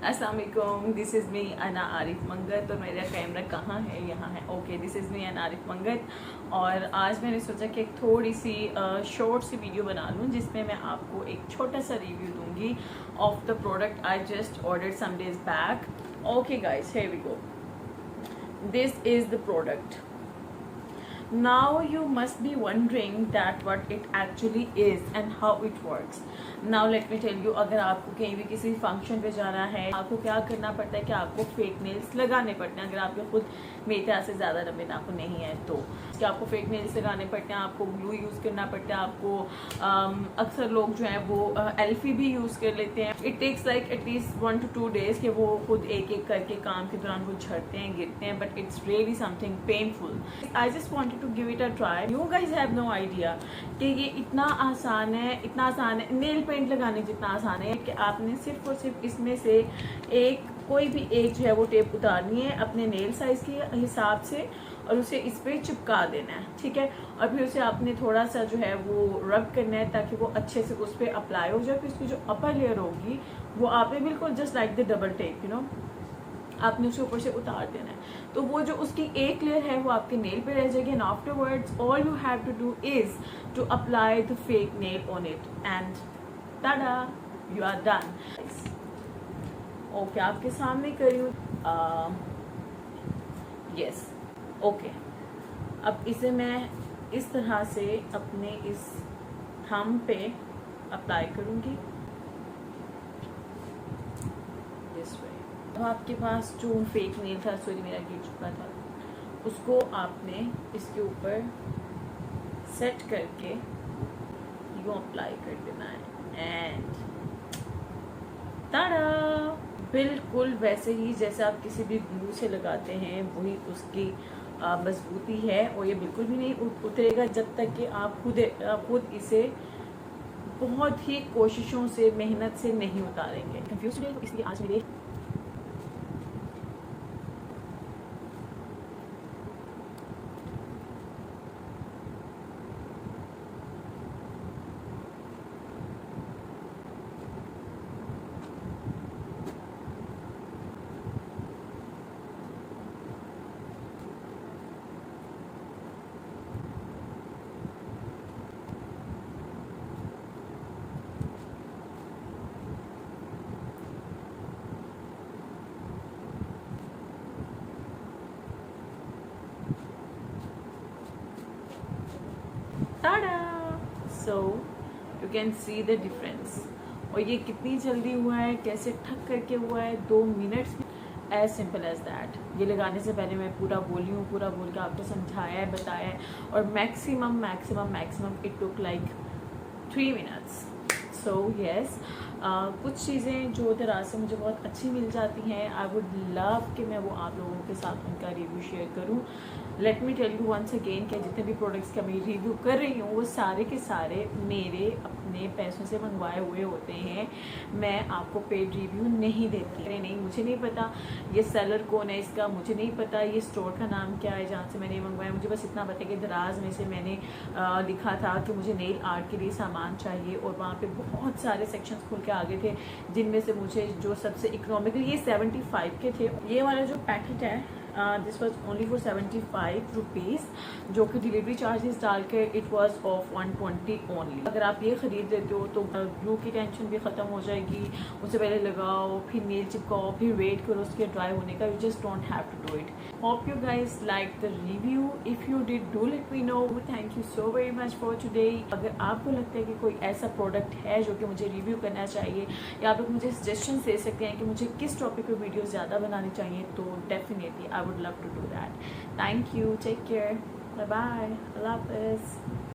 अस्सलाम वालेकुम, this is me अना आरिफ मंगत। और मेरा कैमरा कहाँ है? यहाँ है। ओके, दिस इज़ मी अना आरिफ मंगत। और आज मैंने सोचा कि एक थोड़ी सी शॉर्ट सी वीडियो बना लूँ जिसमें मैं आपको एक छोटा सा रिव्यू दूँगी of the product I just ordered some days back. Okay guys, here we go. This is the product. Now you must be wondering that what it actually is and how it works. Now let me tell you, अगर आपको कहीं भी किसी function पे जाना है, आपको क्या करना पड़ता है कि आपको फेक नेल्स लगाने पड़ते हैं। अगर आपके खुद मेरी तरह से ज़्यादा लंबे नाखून नहीं है तो कि आपको फेक नेल्स लगाने पड़ते हैं, आपको ग्लू यूज़ करना पड़ता है, आपको अक्सर लोग जो हैं वो एल्फी भी यूज़ कर लेते हैं। It takes like at least 1 to 2 days कि वो खुद एक एक करके काम के दौरान वो झड़ते हैं, गिरते हैं, but it's really something painful. I just wanted to give it a try. You guys have no idea कि ये इतना आसान है, नेल पेंट लगाने जितना आसान है कि आपने सिर्फ और सिर्फ इसमें से कोई भी एक जो है वो टेप उतारनी है अपने नेल साइज के हिसाब से और उसे इस पे चिपका देना है, ठीक है। और फिर उसे आपने थोड़ा सा जो है वो रब करना है ताकि वो अच्छे से उस पर अप्लाई हो जाए। फिर उसकी जो अपर लेयर होगी वो आपने बिल्कुल just like the double tape, you know, आपने उसे ऊपर से उतार देना है। तो वो जो उसकी एक लेयर है वो आपके नेल पे रह जाएगी। And afterwards all you have to do is to apply the fake nail on it and tada, you are done. Okay, आपके सामने करी हूँ. Yes, okay. अब इसे मैं इस तरह से अपने इस थंब पे अप्लाई करूँगी. अब आपके पास जो फेक नेल था, सॉरी मेरा गिर चुका था, उसको आपने इसके ऊपर सेट करके यूँ अप्लाई कर देना है एंड ताड़ा, बिल्कुल वैसे ही जैसे आप किसी भी ग्लू से लगाते हैं वही उसकी मजबूती है। और ये बिल्कुल भी नहीं उतरेगा जब तक कि आप खुद इसे बहुत ही कोशिशों से, मेहनत से नहीं उतारेंगे. कंफ्यूज हो, इसलिए आज मेरे so you can see the difference. और ये कितनी जल्दी हुआ है, कैसे ठक करके हुआ है, 2 मिनट्स में. As simple as that. ये लगाने से पहले मैं पूरा बोली हूँ, पूरा बोल के आपको समझाया है, बताया है. और maximum it took like 3 minutes. So yes, कुछ चीज़ें जो दराज से मुझे बहुत अच्छी मिल जाती हैं, आई वुड लव कि मैं वो आप लोगों के साथ उनका रिव्यू शेयर करूँ. Let me tell you once again कि जितने भी प्रोडक्ट्स का मैं रिव्यू कर रही हूँ वो सारे के सारे मेरे अपने पैसों से मंगवाए हुए होते हैं. मैं आपको पेड रिव्यू नहीं देती. अरे नहीं, मुझे नहीं पता ये सेलर कौन है इसका, मुझे नहीं पता ये स्टोर का नाम क्या है जहाँ से मैंने मंगवाया. मुझे बस इतना पता है कि दराज में से मैंने लिखा था कि मुझे नेल आर्ट के लिए सामान चाहिए और वहाँ पे बहुत सारे सेक्शंस खुल के आगे थे जिनमें से मुझे जो सबसे इकोनॉमिकली, ये 75 के थे. ये वाला जो पैकेट है this was only for 75 rupees, जो कि डिलीवरी चार्जेस डाल के इट वॉज ऑफ 120 ओनली. अगर आप ये ख़रीद लेते हो तो ग्लू की टेंशन भी ख़त्म हो जाएगी. उससे पहले लगाओ, फिर नेल चिपकाओ, फिर वेट करो उसके ड्राई होने का. You just don't have to do it. Hope you guys like the review. If you did, do let me know. Thank you so very much for today. अगर आपको लगता है कि कोई ऐसा प्रोडक्ट है जो कि मुझे रिव्यू करना चाहिए, या आप लोग मुझे सजेशन दे सकते हैं कि मुझे किस टॉपिक पर वीडियो ज़्यादा बनानी चाहिए, तो definitely I would love to do that. Thank you. Take care. Bye bye. Allah Hafiz.